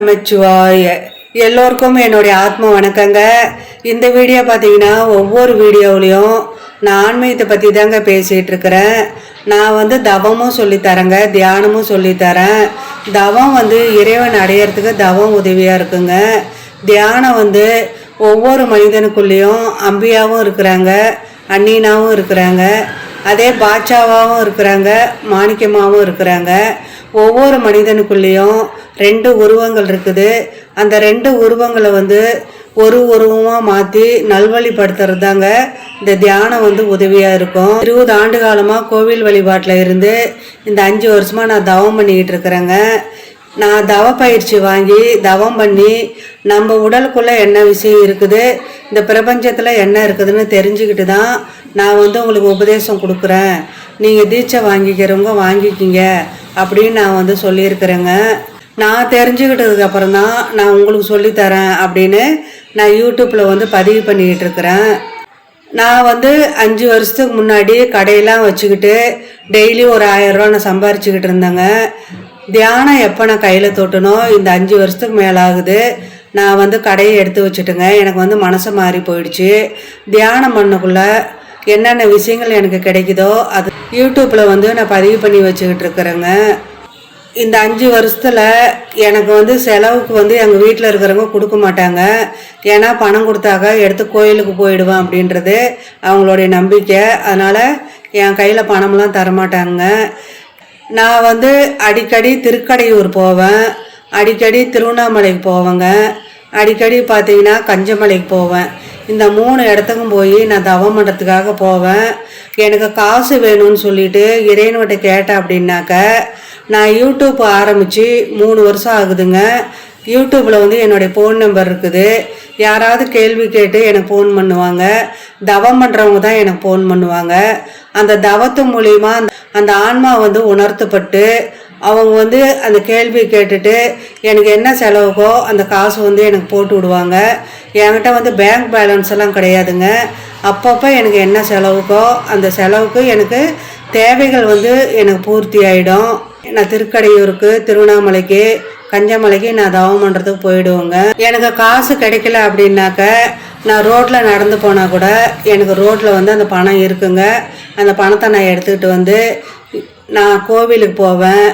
நமச்சிவாய எல்லோருக்கும் என்னுடைய ஆத்ம வணக்கங்க. இந்த வீடியோ பார்த்தீங்கன்னா ஒவ்வொரு வீடியோவிலையும் நான் ஆன்மீகத்தை பற்றி தாங்க பேசிகிட்டு இருக்கிறேன். நான் தவமும் சொல்லித்தரேங்க, தியானமும் சொல்லித்தரேன். தவம் இறைவன் அடையிறதுக்கு தவம் உதவியாக இருக்குங்க. தியானம் ஒவ்வொரு மனிதனுக்குள்ளேயும் அம்பியாவும் இருக்கிறாங்க, அண்ணீனாவும் இருக்கிறாங்க, அதே பாட்சாவாகவும் இருக்கிறாங்க, மாணிக்கமாகவும் இருக்கிறாங்க. ஒவ்வொரு மனிதனுக்குள்ளேயும் ரெண்டு உருவங்கள் இருக்குது. அந்த ரெண்டு உருவங்களை ஒரு உருவமாக மாற்றி நல்வழிப்படுத்துறது தாங்க இந்த தியானம் உதவியாக இருக்கும். 20 ஆண்டு காலமாக கோவில் வழிபாட்டில் இருந்து இந்த 5 வருஷமாக நான் தவம் பண்ணிக்கிட்டு இருக்கிறேங்க. நான் தவ பயிற்சி வாங்கி தவம் பண்ணி நம்ம உடலுக்குள்ளே என்ன விஷயம் இருக்குது, இந்த பிரபஞ்சத்தில் என்ன இருக்குதுன்னு தெரிஞ்சுக்கிட்டு தான் நான் உங்களுக்கு உபதேசம் கொடுக்குறேன். நீங்கள் தீட்சை வாங்கிக்கிறவங்க வாங்கிக்கிங்க அப்படின்னு நான் சொல்லியிருக்கிறேங்க. நான் தெரிஞ்சுக்கிட்டதுக்கு அப்புறம் தான் நான் உங்களுக்கு சொல்லித்தரேன் அப்படின்னு நான் யூடியூப்பில் பதிவு பண்ணிக்கிட்டு இருக்கிறேன். நான் 5 வருஷத்துக்கு முன்னாடி கடையெல்லாம் வச்சுக்கிட்டு டெய்லி ஒரு 1000 ரூபா நான் சம்பாரிச்சுக்கிட்டு இருந்தேங்க. தியானம் எப்போ நான் கையில் தொட்டனோ இந்த 5 வருஷத்துக்கு மேலாகுது. நான் கடையை எடுத்து வச்சுட்டுங்க. எனக்கு மனசு மாறி போயிடுச்சு. தியானம் பண்ணக்குள்ள என்னென்ன விஷயங்கள் எனக்கு கிடைக்குதோ அது யூடியூப்பில் நான் பதிவு பண்ணி வச்சுக்கிட்டு இருக்கிறேங்க. இந்த 5 வருஷத்தில் எனக்கு செலவுக்கு எங்கள் வீட்டில் இருக்கிறவங்க கொடுக்க மாட்டாங்க. ஏன்னா பணம் கொடுத்தாக்க எடுத்து கோயிலுக்கு போயிடுவேன் அப்படின்றது அவங்களுடைய நம்பிக்கை. அதனால் என் கையில் பணம்லாம் தரமாட்டாங்க. நான் அடிக்கடி திருக்கடையூர் போவேன், அடிக்கடி திருவண்ணாமலைக்கு போவேங்க, அடிக்கடி பார்த்தீங்கன்னா கஞ்சமலைக்கு போவேன். இந்த 3 இடத்துக்கும் போய் நான் தவம் பண்ணுறதுக்காக போவேன். எனக்கு காசு வேணும்னு சொல்லிட்டு இறைவன்கிட்ட கேட்டேன் அப்படின்னாக்க, நான் யூடியூப் ஆரம்பித்து 3 வருஷம் ஆகுதுங்க. யூடியூப்பில் என்னுடைய ஃபோன் நம்பர் இருக்குது. யாராவது கேள்வி கேட்டு எனக்கு ஃபோன் பண்ணுவாங்க. தவம் பண்ணுறவங்க தான் எனக்கு ஃபோன் பண்ணுவாங்க. அந்த தவத்து மூலிமா அந்த ஆன்மா உணர்த்தப்பட்டு அவங்க அந்த கேள்வி கேட்டுட்டு எனக்கு என்ன செலவுக்கோ அந்த காசு எனக்கு போட்டு விடுவாங்க. என்கிட்ட பேங்க் பேலன்ஸ் எல்லாம் கிடையாதுங்க. அப்பப்போ எனக்கு என்ன செலவுக்கோ அந்த செலவுக்கு எனக்கு தேவைகள் எனக்கு பூர்த்தி ஆகிடும். நான் திருக்கடையூருக்கு, திருவண்ணாமலைக்கு, கஞ்சமலைக்கு நான் தவம் பண்ணுறதுக்கு போயிடுவோங்க. எனக்கு காசு கிடைக்கல அப்படின்னாக்க நான் ரோட்டில் நடந்து போனால் கூட எனக்கு ரோட்டில் அந்த பணம் இருக்குங்க. அந்த பணத்தை நான் எடுத்துக்கிட்டு நான் கோவிலுக்கு போவேன்.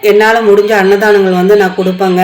என்னால் முடிஞ்ச அன்னதானங்கள் நான் கொடுப்பேங்க.